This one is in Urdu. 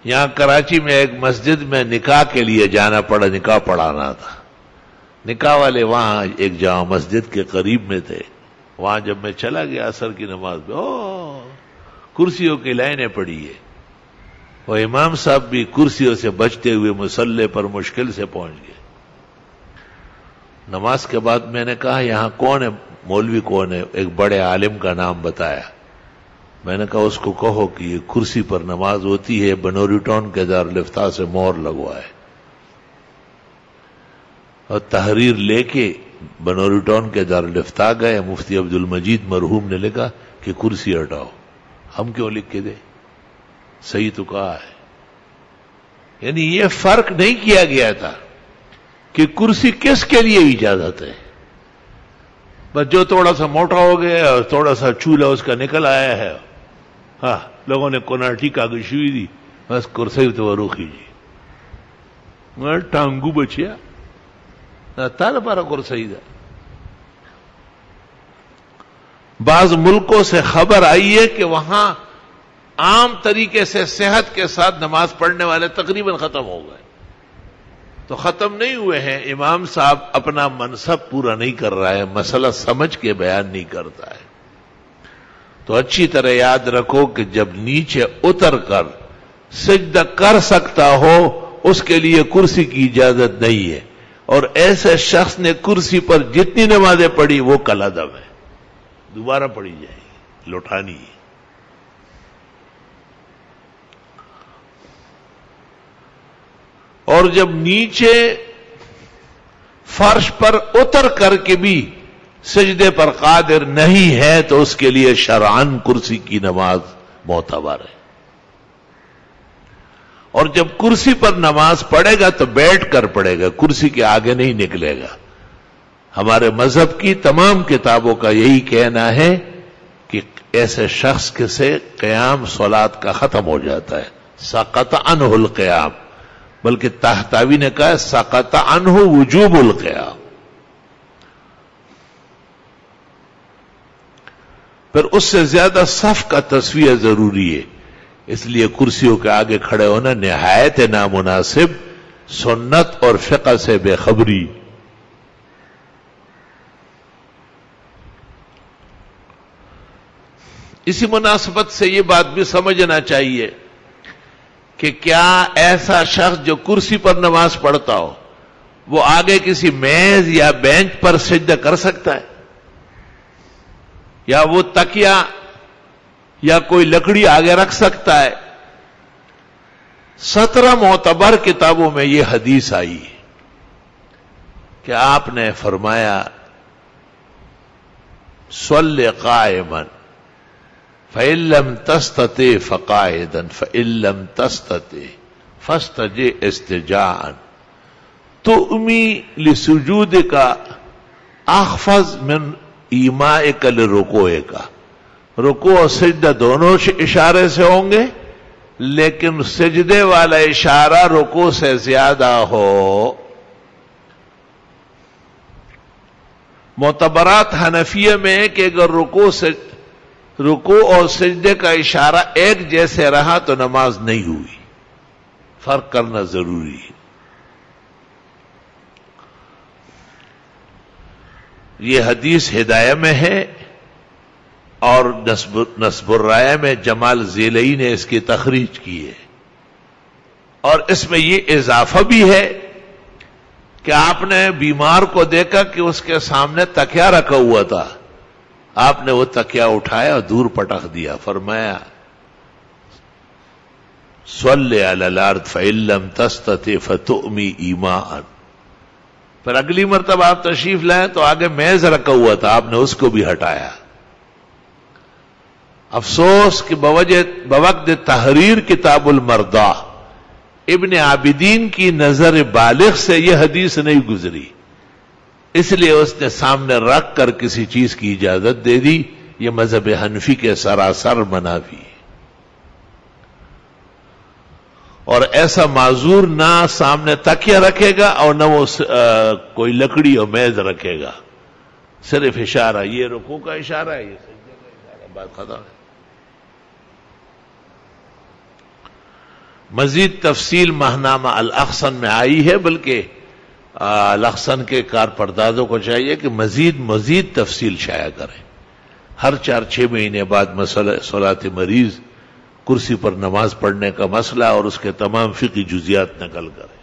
یہاں کراچی میں ایک مسجد میں نکاح کے لیے جانا پڑا، نکاح پڑھانا تھا. نکاح والے وہاں ایک جامع مسجد کے قریب میں تھے. وہاں جب میں چلا گیا عصر کی نماز میں، کرسیوں کی لائنیں پڑی ہے. وہ امام صاحب بھی کرسیوں سے بچتے ہوئے مصلی پر مشکل سے پہنچ گئے. نماز کے بعد میں نے کہا یہاں کون ہے، مولوی کون ہے؟ ایک بڑے عالم کا نام بتایا. میں نے کہا اس کو کہو کہ یہ کرسی پر نماز ہوتی ہے، بنوری ٹاؤن کے دارالفتاح سے مہر لگوائے. اور تحریر لے کے بنوری ٹاؤن کے دارالفتاح گئے. مفتی عبد المجید مرحوم نے لکھا کہ کرسی ہٹاؤ. ہم کیوں لکھ کے دیں؟ صحیح تو کہا ہے. یعنی یہ فرق نہیں کیا گیا تھا کہ کرسی کس کے لیے اجازت ہے. بس جو تھوڑا سا موٹا ہو گیا اور تھوڑا سا چولہا اس کا نکل آیا ہے، ہاں لوگوں نے کناٹی کاغذ ہوئی دی، بس کرسی تو روکی جی مگر ٹانگو بچیا تارا پارا کرسی دا. بعض ملکوں سے خبر آئی ہے کہ وہاں عام طریقے سے صحت کے ساتھ نماز پڑھنے والے تقریباً ختم ہو گئے. تو ختم نہیں ہوئے ہیں. امام صاحب اپنا منصب پورا نہیں کر رہا ہے، مسئلہ سمجھ کے بیان نہیں کرتا ہے. تو اچھی طرح یاد رکھو کہ جب نیچے اتر کر سجدہ کر سکتا ہو اس کے لیے کرسی کی اجازت نہیں ہے. اور ایسے شخص نے کرسی پر جتنی نمازیں پڑھی وہ کالعدم ہے، دوبارہ پڑھی جائے گی، لوٹانی ہے. اور جب نیچے فرش پر اتر کر کے بھی سجدے پر قادر نہیں ہے تو اس کے لیے شرعاً کرسی کی نماز معتبر ہے. اور جب کرسی پر نماز پڑھے گا تو بیٹھ کر پڑھے گا، کرسی کے آگے نہیں نکلے گا. ہمارے مذہب کی تمام کتابوں کا یہی کہنا ہے کہ ایسے شخص کے سے قیام صلات کا ختم ہو جاتا ہے. سقط عنہ القیام، بلکہ طحطاوی نے کہا سقط عنہ وجوب القیام. پھر اس سے زیادہ صف کا تسویہ ضروری ہے، اس لیے کرسیوں کے آگے کھڑے ہونا نہایت نامناسب، سنت اور فقہ سے بے خبری. اسی مناسبت سے یہ بات بھی سمجھنا چاہیے کہ کیا ایسا شخص جو کرسی پر نماز پڑھتا ہو وہ آگے کسی میز یا بینچ پر سجدہ کر سکتا ہے؟ یا وہ تکیا یا کوئی لکڑی آگے رکھ سکتا ہے؟ 17 معتبر کتابوں میں یہ حدیث آئی ہے کہ آپ نے فرمایا صلی قائما فَإِن لَّمْ تَسْتَطِعْ فَقَاعِدًا فَإِن لَّمْ تَسْتَطِعْ فَاسْتَجِعْ اسْتِجَاعًا تُؤْمِي لِسُجُودِكَ أَخْفَضْ مِنْ إِيمَائِكَ لِرُكُوعِكَ. رکوع اور سجدہ دونوں اشارے سے ہوں گے، لیکن سجدے والا اشارہ رکوع سے زیادہ ہو. معتبرات حنفیہ میں ہے کہ اگر رکوع اور سجدے کا اشارہ ایک جیسے رہا تو نماز نہیں ہوئی. فرق کرنا ضروری ہے. یہ حدیث ہدایہ میں ہے اور نصب الرایہ میں جمال ذیلئی نے اس کی تخریج کی ہے. اور اس میں یہ اضافہ بھی ہے کہ آپ نے بیمار کو دیکھا کہ اس کے سامنے تکیا رکھا ہوا تھا، آپ نے وہ تکیا اٹھایا اور دور پٹک دیا. فرمایا صلی علی الارض فإن لم تستطع فتؤمی ایماء. پھر اگلی مرتبہ آپ تشریف لائیں تو آگے میز رکھا ہوا تھا، آپ نے اس کو بھی ہٹایا. افسوس کہ بوقت تحریر کتاب المرضع ابن عابدین کی نظر بالغ سے یہ حدیث نہیں گزری، اس لیے اس نے سامنے رکھ کر کسی چیز کی اجازت دے دی. یہ مذہب حنفی کے سراسر منافی ہے. اور ایسا معذور نہ سامنے تکیہ رکھے گا اور نہ وہ کوئی لکڑی اور میز رکھے گا، صرف اشارہ. یہ رکوع کا اشارہ ہے، یہ سجدے کا اشارہ، بات ختم ہے. مزید تفصیل ماہنامہ الاحسن میں آئی ہے، بلکہ الاحسن کے کارپردازوں کو چاہیے کہ مزید تفصیل شائع کریں. ہر 4-6 مہینے بعد مسئلہ صلاۃ مریض، کرسی پر نماز پڑھنے کا مسئلہ اور اس کے تمام فقہی جزیات نقل کریں.